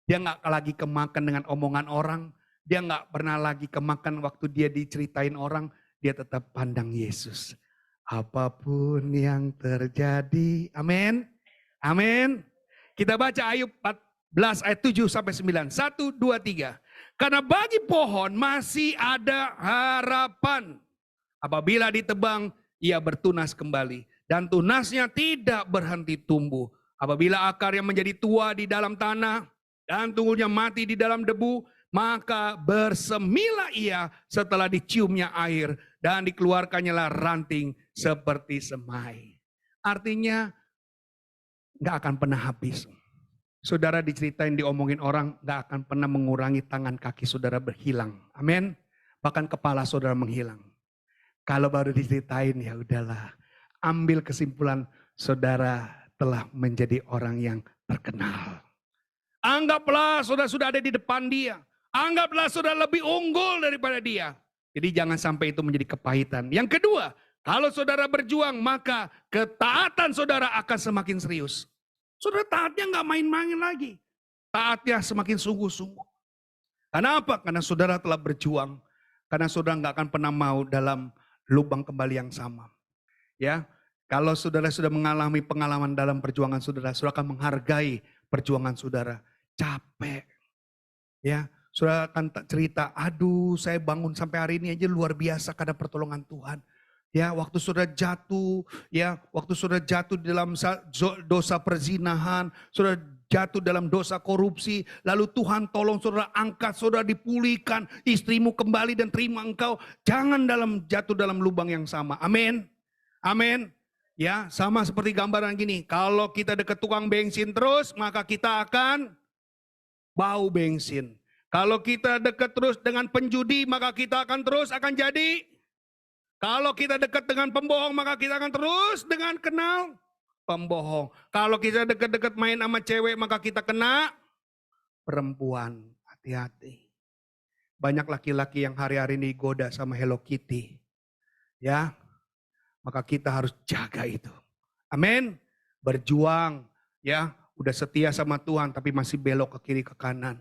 Dia gak lagi kemakan dengan omongan orang, dia gak pernah lagi kemakan waktu dia diceritain orang, dia tetap pandang Yesus. Apapun yang terjadi, amin, amin. Kita baca Ayub 14 ayat 7 sampai 9. 1, 2, 3. Karena bagi pohon masih ada harapan. Apabila ditebang, ia bertunas kembali. Dan tunasnya tidak berhenti tumbuh. Apabila akarnya menjadi tua di dalam tanah, dan tunggulnya mati di dalam debu, maka bersemilah ia setelah diciumnya air, dan dikeluarkannya ranting seperti semai. Artinya, gak akan pernah habis. Saudara diceritain, diomongin orang, gak akan pernah mengurangi tangan kaki saudara berhilang. Amin. Bahkan kepala saudara menghilang. Kalau baru diceritain, ya udahlah. Ambil kesimpulan, saudara telah menjadi orang yang terkenal. Anggaplah saudara sudah ada di depan dia. Anggaplah saudara lebih unggul daripada dia. Jadi jangan sampai itu menjadi kepahitan. Yang kedua, kalau saudara berjuang, maka ketaatan saudara akan semakin serius. Saudara taatnya gak main-main lagi. Taatnya semakin sungguh-sungguh. Karena apa? Karena saudara telah berjuang. Karena saudara gak akan pernah mau dalam lubang kembali yang sama. Ya, kalau saudara sudah mengalami pengalaman dalam perjuangan saudara, saudara akan menghargai perjuangan saudara. Capek. Ya, saudara akan cerita, aduh saya bangun sampai hari ini aja luar biasa karena pertolongan Tuhan. Ya, waktu saudara jatuh, waktu saudara jatuh dalam dosa perzinahan, saudara jatuh dalam dosa korupsi, lalu Tuhan tolong saudara angkat, saudara dipulihkan, istrimu kembali dan terima engkau. Jangan jatuh dalam lubang yang sama. Amin. Amin. Ya, sama seperti gambaran gini, kalau kita dekat tukang bensin terus, maka kita akan bau bensin. Kalau kita dekat terus dengan penjudi, maka kita akan terus jadi Kalau kita dekat dengan pembohong, maka kita akan terus dengan kenal pembohong. Kalau kita dekat-dekat main sama cewek, maka kita kena perempuan. Hati-hati. Banyak laki-laki yang hari-hari ini digoda sama Hello Kitty. Ya, maka kita harus jaga itu. Amin. Berjuang, ya, udah setia sama Tuhan tapi masih belok ke kiri ke kanan.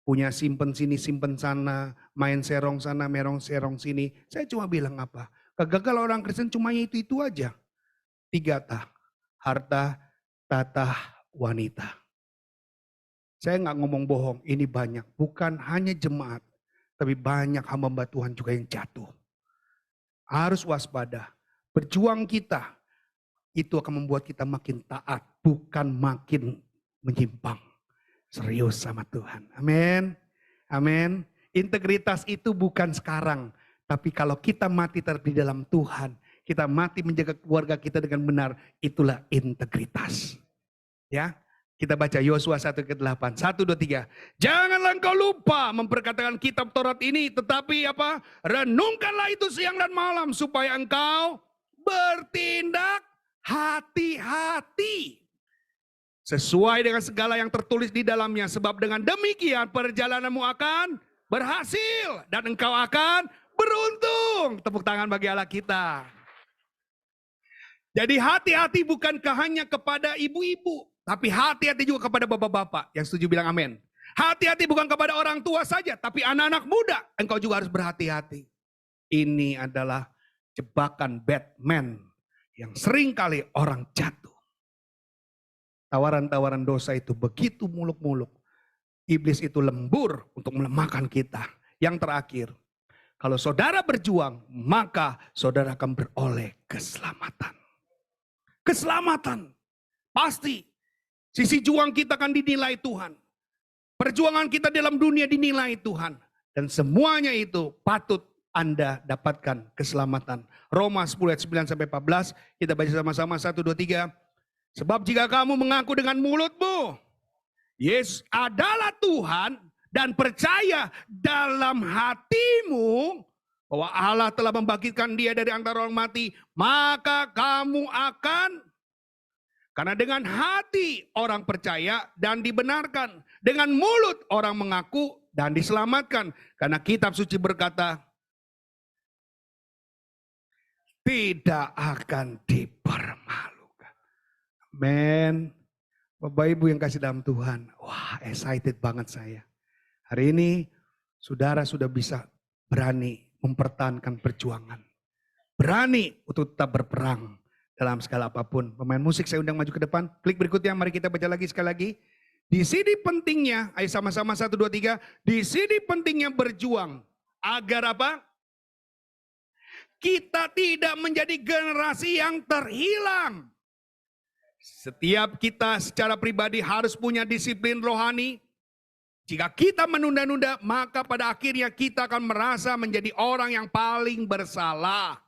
Punya simpen sini, simpen sana, main serong sana, merong serong sini. Saya cuma bilang apa? Kegagalan orang Kristen cuma itu aja. 3 harta, tata, wanita. Saya nggak ngomong bohong, ini banyak. Bukan hanya jemaat, tapi banyak hamba Tuhan juga yang jatuh. Harus waspada. Berjuang kita, itu akan membuat kita makin taat, bukan makin menyimpang. Serius sama Tuhan. Amin. Amin. Integritas itu bukan sekarang. Tapi kalau kita mati di dalam Tuhan. Kita mati menjaga keluarga kita dengan benar. Itulah integritas. Ya. Kita baca Yosua 1:8. 1, 2, 3. Janganlah engkau lupa memperkatakan kitab Taurat ini. Tetapi apa? Renungkanlah itu siang dan malam. Supaya engkau bertindak hati-hati. Sesuai dengan segala yang tertulis di dalamnya. Sebab dengan demikian perjalananmu akan berhasil. Dan engkau akan beruntung. Tepuk tangan bagi Allah kita. Jadi hati-hati bukankah hanya kepada ibu-ibu. Tapi hati-hati juga kepada bapak-bapak. Yang setuju bilang amin. Hati-hati bukan kepada orang tua saja. Tapi anak-anak muda. Engkau juga harus berhati-hati. Ini adalah jebakan Batman. Yang sering kali orang jatuh. Tawaran-tawaran dosa itu begitu muluk-muluk. Iblis itu lembur untuk melemahkan kita. Yang terakhir, kalau saudara berjuang, maka saudara akan beroleh keselamatan. Keselamatan, pasti. Sisi juang kita akan dinilai Tuhan. Perjuangan kita dalam dunia dinilai Tuhan. Dan semuanya itu patut Anda dapatkan keselamatan. Roma 10 ayat 9-14, kita baca sama-sama 1, 2, 3. Sebab jika kamu mengaku dengan mulutmu, Yesus adalah Tuhan, dan percaya dalam hatimu bahwa Allah telah membangkitkan dia dari antara orang mati, maka kamu akan, karena dengan hati orang percaya dan dibenarkan, dengan mulut orang mengaku dan diselamatkan. Karena kitab suci berkata, tidak akan dipermalukan. Men, Bapak Ibu yang kasih dalam Tuhan, wah excited banget saya. Hari ini saudara sudah bisa berani mempertahankan perjuangan. Berani untuk tetap berperang dalam segala apapun. Pemain musik saya undang maju ke depan. Klik berikutnya, mari kita baca lagi sekali lagi. Di sini pentingnya, ayo sama-sama 1, 2, 3. Di sini pentingnya berjuang. Agar apa? Kita tidak menjadi generasi yang terhilang. Setiap kita secara pribadi harus punya disiplin rohani. Jika kita menunda-nunda, maka pada akhirnya kita akan merasa menjadi orang yang paling bersalah.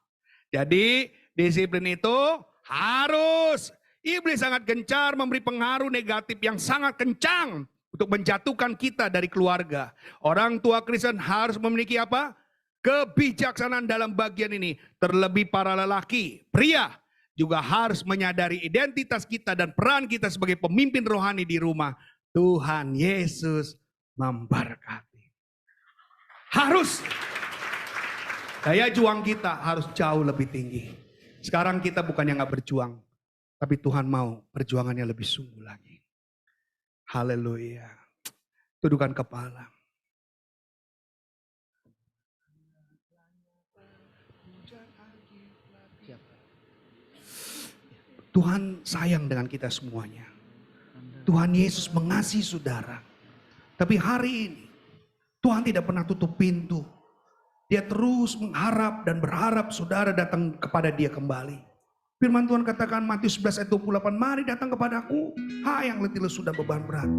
Jadi disiplin itu harus. Iblis sangat gencar memberi pengaruh negatif yang sangat kencang untuk menjatuhkan kita dari keluarga. Orang tua Kristen harus memiliki apa? Kebijaksanaan dalam bagian ini. Terlebih para lelaki, pria juga harus menyadari identitas kita dan peran kita sebagai pemimpin rohani di rumah. Tuhan Yesus memberkati. Harus. Daya juang kita harus jauh lebih tinggi. Sekarang kita bukannya nggak berjuang, tapi Tuhan mau perjuangannya lebih sungguh lagi. Haleluya. Tundukkan kepala. Tuhan sayang dengan kita semuanya. Tuhan Yesus mengasihi saudara. Tapi hari ini Tuhan tidak pernah tutup pintu. Dia terus mengharap dan berharap saudara datang kepada dia kembali. Firman Tuhan katakan Matius 11 ayat 28, mari datang kepadaku, hai yang letih lesu dan beban berat,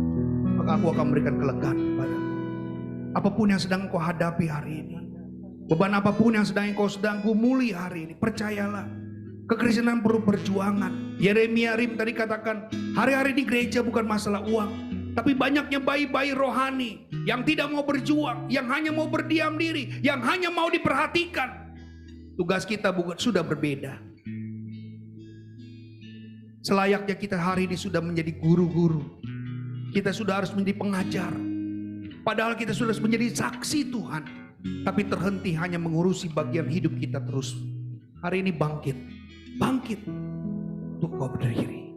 maka aku akan memberikan kelegaan kepadamu. Apapun yang sedang kau hadapi hari ini, beban apapun yang kau sedang gumuli hari ini, percayalah. Kekristenan perlu perjuangan. Yeremia Rim tadi katakan, hari-hari di gereja bukan masalah uang, tapi banyaknya bayi-bayi rohani yang tidak mau berjuang, yang hanya mau berdiam diri, yang hanya mau diperhatikan. Tugas kita sudah berbeda. Selayaknya kita hari ini sudah menjadi guru-guru. Kita sudah harus menjadi pengajar. Padahal kita sudah menjadi saksi Tuhan. Tapi terhenti hanya mengurusi bagian hidup kita terus. Hari ini bangkit. Bangkit. Untuk kau berdiri.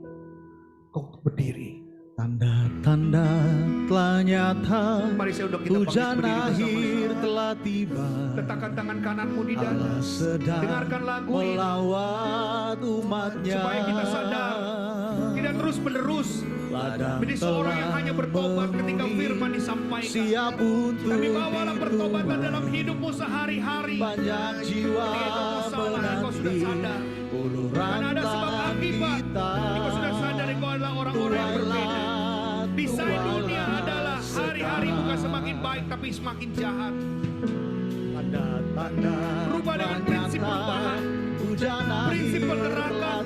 Kau berdiri. Tanda-tanda telah nyata, Mari saya udah kita hujan bangkit berdiri akhir bersama-sama. telah tiba. Letakkan tangan kananmu di dada. Allah sedang Dengarkan lagu ini. melawat umatnya. Supaya kita sadar. Tidak terus menerus Ladang menjadi seorang yang telah hanya bertobat ketika firman disampaikan. siap untuk Tapi bawalah pertobatan ditumbang. dalam hidupmu sehari-hari. Banyak jiwa Ketika engkau salah, engkau sudah menanti sadar. uluran Karena ada sebab tangan akibat. kita. Engkau sudah sadar engkau adalah orang-orang yang berbeda. Desain dunia adalah hari-hari bukan semakin baik tapi semakin jahat. Tanda-tanda Berubah dengan prinsip perubahan. Prinsip penerangkan.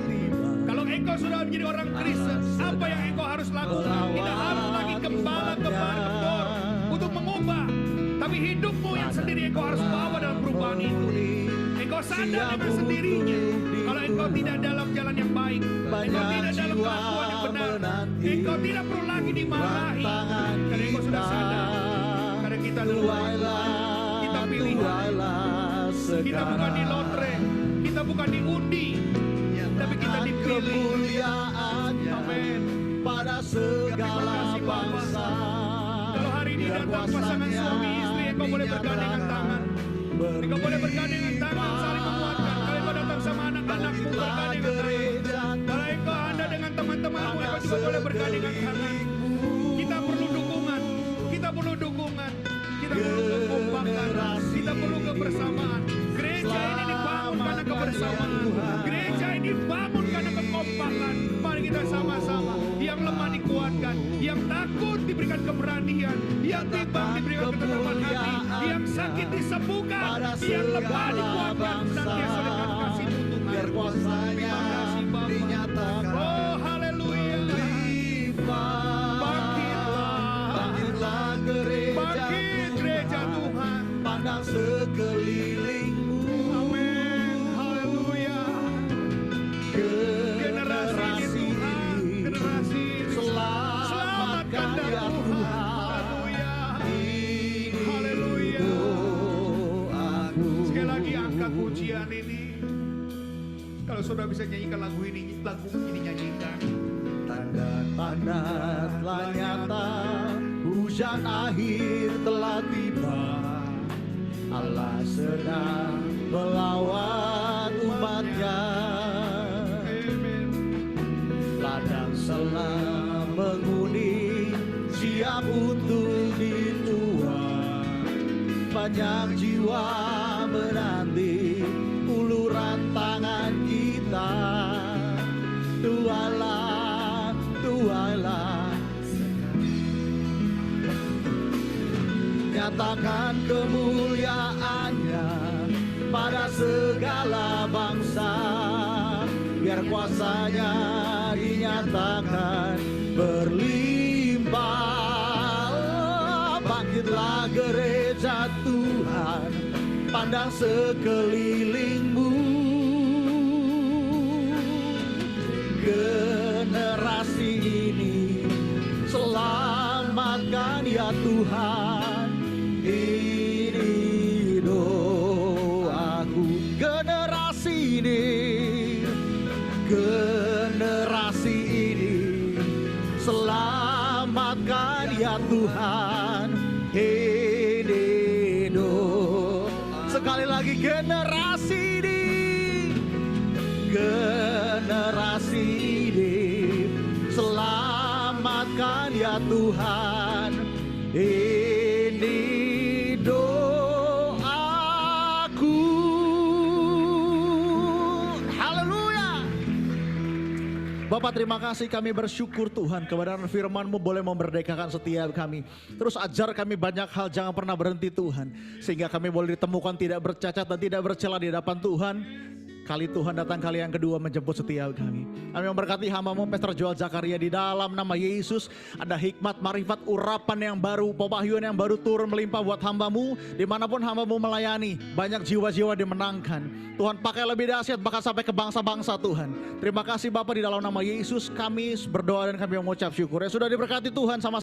Kalau engkau sudah menjadi orang Kristen, apa yang engkau harus lakukan? Tidak harus lagi gembala-gembor untuk mengubah. Tapi hidupmu yang sendiri engkau harus bawa dalam perubahan itu. Engkau sadar dengan sendirinya. Kalau engkau tidak dalam jalan yang baik, engkau tidak dalam kelakuan yang benar, engkau tidak perlu lagi dimarahi. Karena engkau sudah sadar. Karena kita lupa. Kita pilihan. Kita bukan di lotre, kita bukan diundi, tapi kita dipilih. Amin. Pada segala bangsa. Kalau hari ini datang pasangan suami istri, engkau boleh bergandengan tangan. Engkau boleh bergandengan tangan, saling menguatkan. Kalau engkau datang sama anak-anakmu, bergandengan tangan. Kalau engkau ada dengan teman-temanmu, engkau juga boleh bergandengan tangan. Kita perlu dukungan, kita perlu dukungan, kita perlu kekompakan, kita perlu kebersamaan. Gereja ini dibangun karena kebersamaan. Gereja ini dibangun karena kekompakan. Mari kita sama-sama. Yang lemah dikuatkan, yang takut diberikan keberanian, yang bimbang diberikan ketetapan hati, yang sakit disembuhkan, yang lemah dikuatkan. Senantiasa dengan kasih Tuhan. Biar kuasanya Terima kasih Bapa. dinyatakan. Oh haleluya. Bangkitlah gereja Bangkit gereja Tuhan. pandang sekelilingmu. Amin. Haleluya. Generasi ini Tuhan, generasi ini. Selamatkan ya Tuhan. Haleluya. Haleluya. Sekali lagi angkat pujian ini. Kalau saudara bisa nyanyikan lagu ini nyanyikan. Tanda-tanda telah nyata, hujan akhir telah tiba. Allah sedang melawat umatnya. Ladang selam menguning, siap untuk dituang. Banyak jiwa menanti uluran tangan kita. Tuhanlah, Tuhanlah, nyatakan kemuliaannya pada segala bangsa. Biar kuasanya dinyatakan berlimpah. Bangkitlah gereja Tuhan, pandang sekelilingmu. Generasi ini selamatkan ya Tuhan. Ini doaku. Generasi ini selamatkan ya Tuhan. Ini doa. Sekali lagi generasi ini selamatkan ya Tuhan. Ini doaku. Haleluya. Bapak, terima kasih, kami bersyukur Tuhan kebenaran firman-Mu boleh memerdekakan setiap kami. Terus ajar kami banyak hal, jangan pernah berhenti Tuhan. Sehingga kami boleh ditemukan tidak bercacat dan tidak bercela di hadapan Tuhan. Kali Tuhan datang kali yang kedua menjemput setiap kami. Kami memberkati hamba-Mu Pastor Joel Zakaria di dalam nama Yesus. Ada hikmat, marifat, urapan yang baru, pewahyuan yang baru turun melimpah buat hamba-Mu. Dimanapun hamba-Mu melayani, banyak jiwa-jiwa dimenangkan. Tuhan pakai lebih dahsyat bahkan sampai ke bangsa-bangsa Tuhan. Terima kasih Bapak, di dalam nama Yesus kami berdoa dan kami mengucap syukur. Yang sudah diberkati Tuhan sama